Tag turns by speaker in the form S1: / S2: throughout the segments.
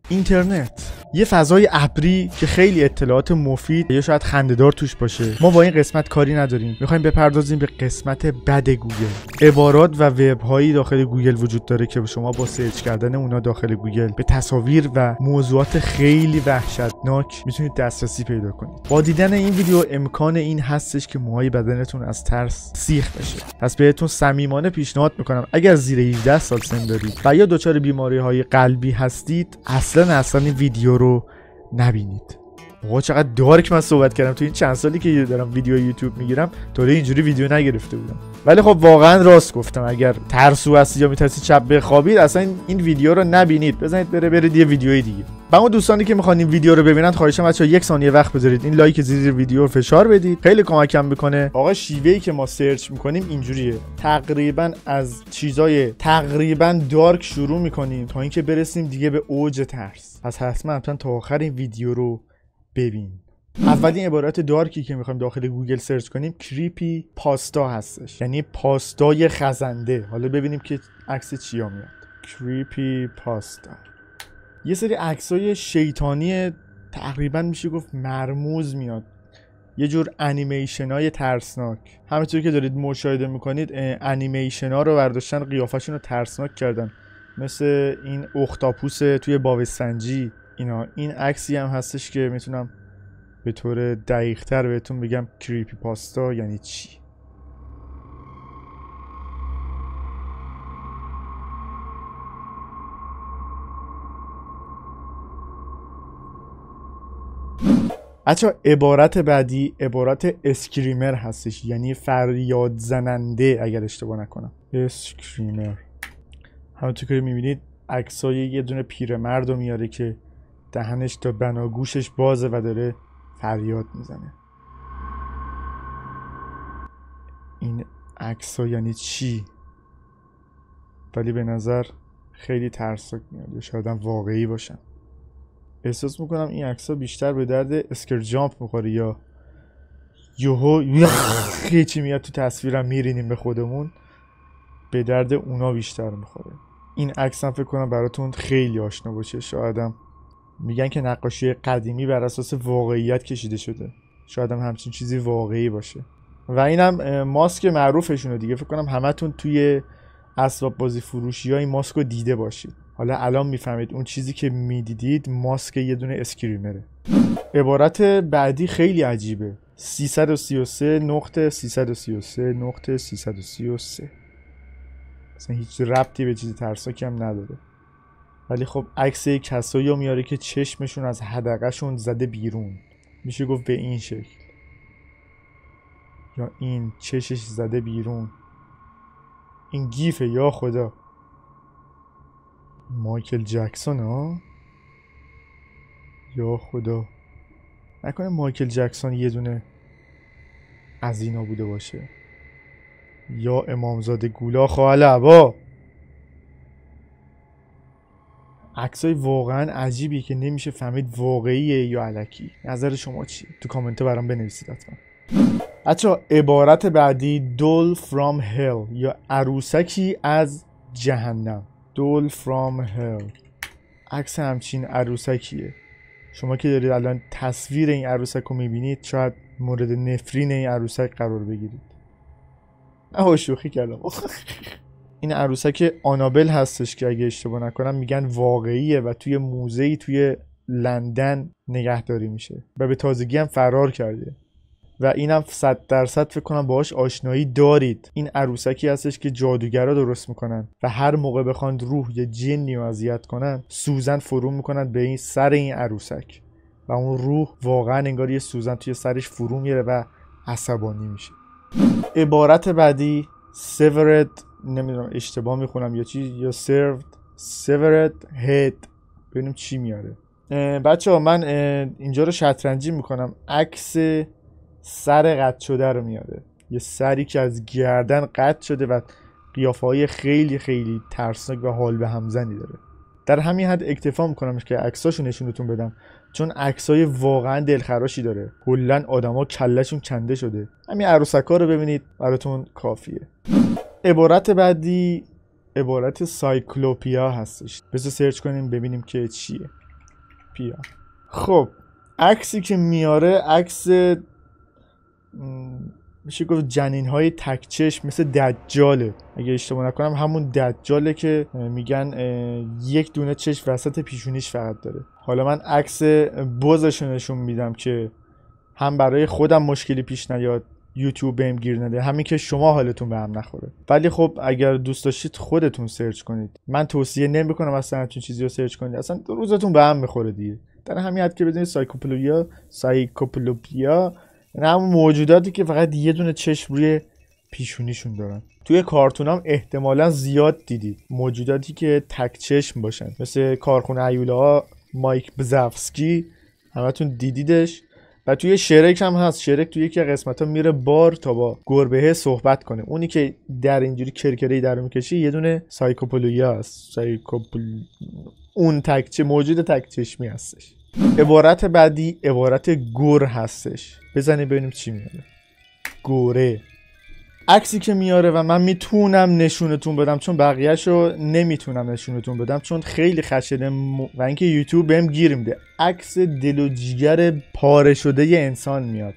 S1: اینترنت یه فضای ابری که خیلی اطلاعات مفید یا شاید خنده‌دار توش باشه. ما با این قسمت کاری نداریم. میخوایم بپردازیم به قسمت بد گوگل. عبارات و وب هایی داخل گوگل وجود داره که شما با سرچ کردن اونا داخل گوگل به تصاویر و موضوعات خیلی وحشتناک میتونید دسترسی پیدا کنید. با دیدن این ویدیو امکان این هستش که موهای بدنتون از ترس سیخ بشه. پس بهتون صمیمانه پیشنهاد میکنم اگر زیر 18 سال سن دارید و یا دچار بیماری‌های قلبی هستید اصلا این ویدیو رو نبینید. آقا چقدر دارک من صحبت کردم تو این چند سالی که دارم ویدیو یوتیوب میگیرم تا اینجوری ویدیو نگرفته بودم. ولی خب واقعا راست گفتم. اگر ترسو هستید یا میترسید شب بخوابید اصلا این ویدیو رو نبینید. بزنید برید یه ویدیوی دیگه. و اون دوستانی که میخوان این ویدیو رو ببینن خواهشاً بچه‌ها 1 ثانیه وقت بذارید این لایک زیر ویدیو رو فشار بدید. خیلی کمکم میکنه. آقا شیوهی که ما سرچ میکنیم اینجوریه. تقریبا از چیزای تقریبا دارک شروع میکنیم تا اینکه برسیم دیگه به اوج ترس. پس حتما تا آخر این ویدیو رو ببین. اولین عبارت دارکی که میخوایم داخل گوگل سرچ کنیم کریپی پاستا هستش، یعنی پاستای خزنده. حالا ببینیم که عکس چیا میاد. کریپی پاستا. یه سری عکسای شیطانی تقریبا میشه گفت مرموز میاد، یه جور انیمیشن های ترسناک. همونطور که دارید مشاهده میکنید انیمیشن ها رو برداشتن قیافشون رو ترسناک کردن، مثل این اختاپوس توی باوستنجی اینا. این عکسی هم هستش که میتونم به طور دقیق تر بهتون بگم کریپی پاستا یعنی چی. بچه عبارت بعدی عبارت اسکریمر هستش، یعنی فریاد زننده اگر اشتباه نکنم. اسکریمر همونطور که میبینید عکسای یه دونه پیرمرد رو میاره که دهنش تا بناگوشش بازه و داره فریاد میزنه. این عکسا یعنی چی؟ ولی به نظر خیلی ترسناک میاد یا شاید هم واقعی باشن. احساس میکنم این عکس‌ها بیشتر به درد اسکر جامپ میخوره یا یوهو چی میاد تو تصویرم میرینیم به خودمون، به درد اونا بیشتر میخوره. این عکس هم فکر کنم براتون خیلی آشنا باشه. شایدم میگن که نقاشی قدیمی بر اساس واقعیت کشیده شده، شاید هم همچین چیزی واقعی باشه. و اینم ماسک معروفشونه دیگه. فکر کنم همتون توی اسباب بازی فروشی ها این ماسک رو دیده باشید. حالا الان میفهمید اون چیزی که میدیدید ماسک یه دونه اسکریمره. عبارت بعدی خیلی عجیبه. 333 نقطه 333 نقطه 333. اصلا هیچ ربطی به چیزی ترسناکی هم نداره. ولی خب عکس کسایی رو میاره که چشمشون از حدقه‌شون زده بیرون، میشه گفت به این شکل، یا این چشش زده بیرون. این گیفه یا خدا. مایکل جکسون ها، یا خدا نکنه مایکل جکسون یه دونه از اینا بوده باشه، یا امامزاده گولاخ العبا. عکسای واقعا عجیبی که نمیشه فهمید واقعیه یا الکی. نظر شما چی؟ تو کامنت برام بنویسید حتما. بچه‌ها عبارت بعدی دول فرام هل یا عروسکی از جهنم. دول فرام هل. عکس همچین عروسکیه. شما که دارید الان تصویر این عروسک رو میبینید شاید مورد نفرین این عروسک قرار بگیرید. نه شوخی کردم. این عروسک آنابل هستش که اگه اشتباه نکنم میگن واقعیه و توی موزه‌ای توی لندن نگهداری میشه و به تازگی هم فرار کرده و اینم 100% فکر کنم باهاش آشنایی دارید. این عروسکی هستش که جادوگرا درست میکنن و هر موقع بخوان روح یا جنی رو اذیت کنن سوزن فرو میکنن به این سر این عروسک و اون روح واقعا انگار یه سوزن توی سرش فرو میره و عصبانی میشه. عبارت بعدی severed، نمیدونم اشتباه میخونم یا چی، یا severed head. ببینیم چی میاره. بچه ها من اینجا رو شطرنجی میکنم. عکس سر قطع شده رو میاره، یه سری که از گردن قطع شده و قیافه های خیلی خیلی ترسناک و حال به همزنی داره. در همین حد اکتفا میکنم که عکساشو نشونتون بدم چون عکسای واقعا دلخراشی داره. کلا آدما کلهشون کنده شده. همین عروسکا رو ببینید براتون کافیه. عبارت بعدی عبارت سایکلوپیا هستش. بذار سرچ کنیم ببینیم که چیه. پیا. خب عکسی که میاره عکس میشه گفت جنین های تک چشم مثل دجاله، اگه اشتباه نکنم همون دجاله که میگن یک دونه چشم وسط پیشونیش فقط داره. حالا من عکس بزش نشون میدم که هم برای خودم مشکلی پیش نیاد، یوتیوب بهم گیر نده، همین که شما حالتون به هم نخوره. ولی خب اگر دوست داشتید خودتون سرچ کنید، من توصیه نمیکنم اصلا همچین چیزی رو سرچ کنید، اصلا روزتون به هم میخوره دیگه. در همین حد که بدونید سایکوپلوپیا یعنی همون موجوداتی که فقط یه دونه چشم روی پیشونیشون دارن. توی کارتونام احتمالا زیاد دیدید موجوداتی که تک چشم باشن، مثل کارخونه هیولاها، مایک بزافسکی، همتون دیدیدش. و توی شرک هم هست، شرک توی یکی قسمتا میره بار تا با گربه صحبت کنه، اونی که در اینجوری کرکره‌ای درو میکشه یه دونه سایکوپلویا است. اون موجود تک چشمی هستش. عبارت بعدی عبارت گور هستش، بزنیم ببینیم چی میاره. گوره عکسی که میاره و من میتونم نشونتون بدم، چون بقیه‌شو نمیتونم نشونتون بدم چون خیلی خشنه و اینکه یوتیوب بهم گیر میده. عکس دل و جیگر پاره شده ی انسان میاد،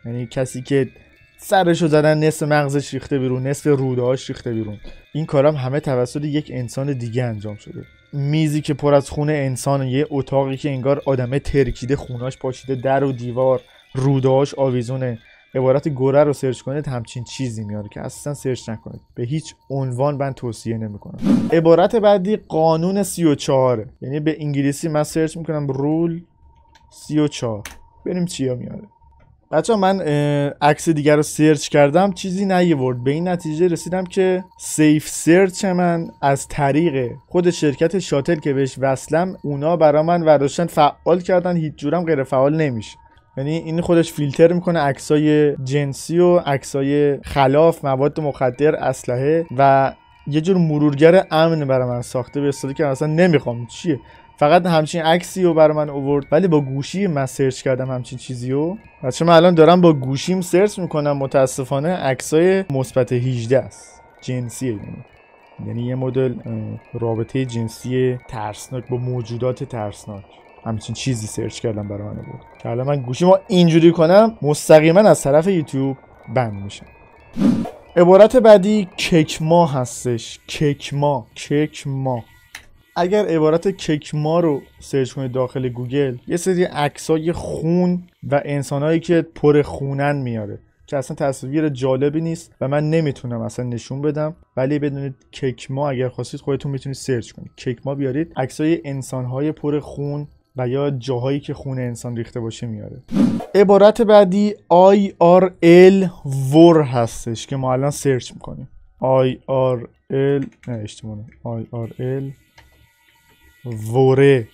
S1: یعنی کسی که سرشو زدن نصف مغزش ریخته بیرون، نصف روده‌هاش ریخته بیرون. این کارام همه توسط یک انسان دیگه انجام شده. میزی که پر از خون انسان، یه اتاقی که انگار آدمه ترکیده، خوناش پاشیده، در و دیوار، روده‌هاش آویزونه. عبارت گوره رو سرچ کنید همچین چیزی میاره که اصلا سرچ نکنید، به هیچ عنوان من توصیه نمیکنم. عبارت بعدی قانون 34، یعنی به انگلیسی من سرچ میکنم رول 34، بریم چیا میاره. بچه من عکس دیگر رو سرچ کردم چیزی نیورد، به این نتیجه رسیدم که سیف سرچ من از طریق خود شرکت شاتل که بهش وصلم اونا برا من ورداشتن فعال کردن، هیچ جورم غیر فعال نمیشه. یعنی این خودش فیلتر میکنه عکسای جنسی و عکسای خلاف، مواد مخدر، اسلحه و یه جور مرورگر امن برای من ساخته، به اصطلاحی که اصلا نمیخوام چیه، فقط همچین عکسی رو برای من آورد. ولی با گوشی من سرچ کردم همچین چیزی رو. بچه من الان دارم با گوشیم سرچ میکنم، متاسفانه عکسای مثبت 18 است، جنسیه، یعنی یه مدل رابطه جنسی ترسناک با موجودات ترسناک، همچین چیزی سرچ کردم برای من بود که الان من گوشی ما اینجوری کنم مستقیما از طرف یوتیوب بند میشم. عبارت بعدی ککما هستش. ککما اگر عبارت ککما رو سرچ کنید داخل گوگل، یه سری عکسای خون و انسانایی که پر خونن میاره که اصلا تصویر جالبی نیست و من نمیتونم اصلا نشون بدم. ولی بدونید ککما اگر خواستید خودتون میتونید سرچ کنید ککما، بیارید عکسای انسانهای پر خون و یا جاهایی که خون انسان ریخته باشه میاره. عبارت بعدی IRL ور هستش که ما الان سرچ میکنیم. IRL IRL وره،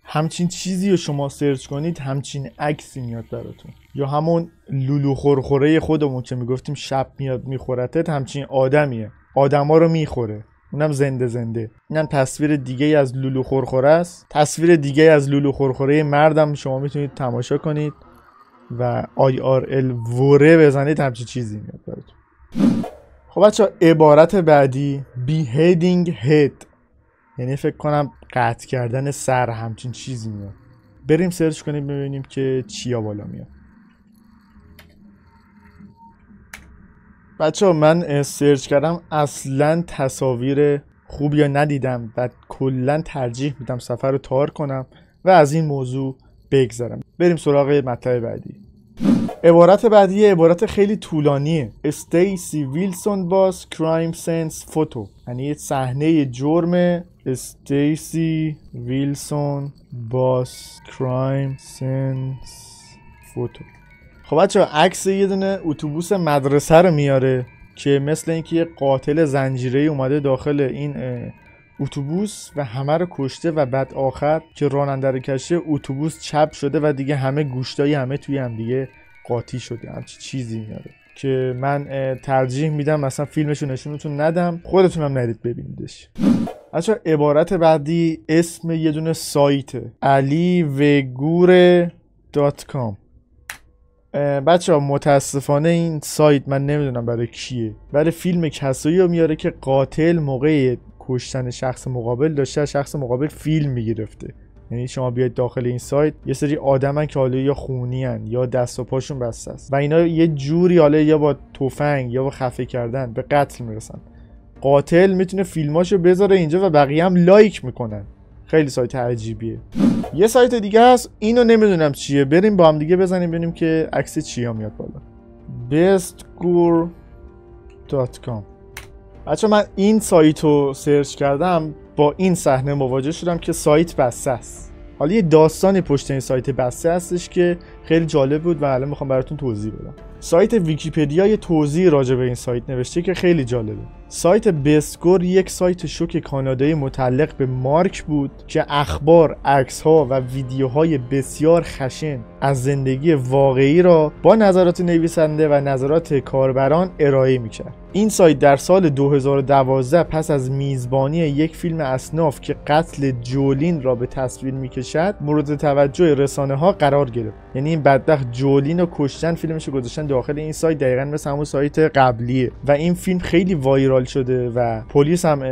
S1: همچین چیزی رو شما سرچ کنید همچین عکسی میاد براتون. یا همون لولو خورخوره خودمون که میگفتیم شب میاد میخورتت، همچین آدمیه، آدما رو میخوره، اونم زنده. اینم تصویر دیگه از لولو خورخوره است. تصویر دیگه از لولو خورخوره مردم شما میتونید تماشا کنید و IRL وره بزنید همچین چیزی میاد براتون. خب بچه عبارت بعدی beheading head، یعنی فکر کنم قطع کردن سر، همچین چیزی میاد. بریم سرچ کنیم ببینیم که چیا بالا میاد. بچه من سرچ کردم اصلا تصاویر خوبی یا ندیدم و کلا ترجیح میدم سفر رو تار کنم و از این موضوع بگذرم. بریم سراغ مطلب بعدی. عبارت بعدی عبارت خیلی طولانیه. استیسی ویلسون باس کرایم سنس فوتو، یعنی صحنه جرم استیسی ویلسون باس کرایم سنس فوتو. خب بچه عکس یه دونه اتوبوس مدرسه رو میاره که مثل اینکه یه قاتل زنجیره‌ای اومده داخل این اتوبوس و همه رو کشته و بعد آخر که راننده رو کشه اتوبوس چپ شده و دیگه همه گوشتای همه توی هم دیگه قاطی شده، همچین چیزی میاره که من ترجیح میدم مثلا فیلمشو نشونتون ندم، خودتونم ندید ببینیدش. بچه عبارت بعدی اسم یه دونه سایته، alivegure.com. بچه ها متاسفانه این سایت من نمیدونم برای کیه، ولی فیلم کسایی رو میاره که قاتل موقع کشتن شخص مقابل داشته شخص مقابل فیلم میگرفته یعنی شما بیاید داخل این سایت، یه سری آدمن که حالا یا خونی ان یا دست و پاشون بسته است و اینا یه جوری حالا یا با تفنگ یا با خفه کردن به قتل میرسن. قاتل میتونه فیلماشو بذاره اینجا و بقیه هم لایک میکنن. خیلی سایت عجیبیه. یه سایت دیگه هست، اینو نمیدونم چیه، بریم با هم دیگه بزنیم ببینیم که عکس چیا میاد بالا. bestgur.com. بچه من این سایت رو سرچ کردم، با این صحنه مواجه شدم که سایت بسته است. حالا یه داستانی پشت این سایت بسته هستش که خیلی جالب بود و الان میخوام براتون توضیح بدم. سایت ویکی‌پدیا یه توضیح راجع به این سایت نوشته که خیلی جالبه. سایت bestgur یک سایت شوک کانادایی متعلق به مارک بود که اخبار، عکس‌ها و ویدیوهای بسیار خشن از زندگی واقعی را با نظرات نویسنده و نظرات کاربران ارائه می‌کرد. این سایت در سال 2012 پس از میزبانی یک فیلم اصناف که قتل جولین را به تصویر می‌کشد مورد توجه رسانه‌ها قرار گرفت. یعنی این بدبخت جولین رو کشتن، فیلمش رو گذاشتن داخل این سایت، دقیقاً مثل همون سایت قبلیه و این فیلم خیلی وایرال شده و پلیس هم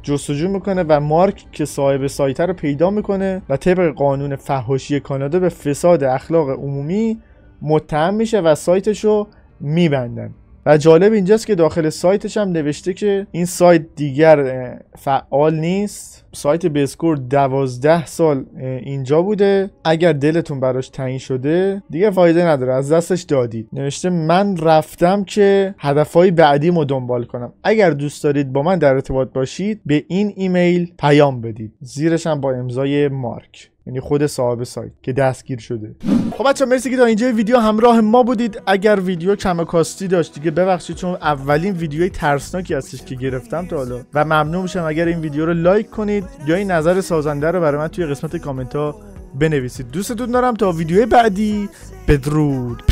S1: جستجو میکنه و مارک که صاحب سایت رو پیدا میکنه و طبق قانون فحاشی کانادا به فساد اخلاق عمومی متهم میشه و سایتش رو میبندن. و جالب اینجاست که داخل سایتش هم نوشته که این سایت دیگر فعال نیست. سایت bestgur 12 سال اینجا بوده، اگر دلتون براش تعیین شده دیگه فایده نداره، از دستش دادید. نوشته من رفتم که هدفهای بعدیمو دنبال کنم، اگر دوست دارید با من در ارتباط باشید به این ایمیل پیام بدید. زیرش هم با امضای مارک، یعنی خود صاحب سایت که دستگیر شده. خب بچه‌ها مرسی که تا اینجا ویدیو همراه ما بودید. اگر ویدیو کم کاستی داشت دیگه ببخشید، چون اولین ویدیوی ترسناکی هستش که گرفتم تا حالا و ممنون میشم اگر این ویدیو رو لایک کنید یا این نظر سازنده رو برای من توی قسمت کامنت ها بنویسید. دوستتون دارم، تا ویدیوی بعدی بدرود.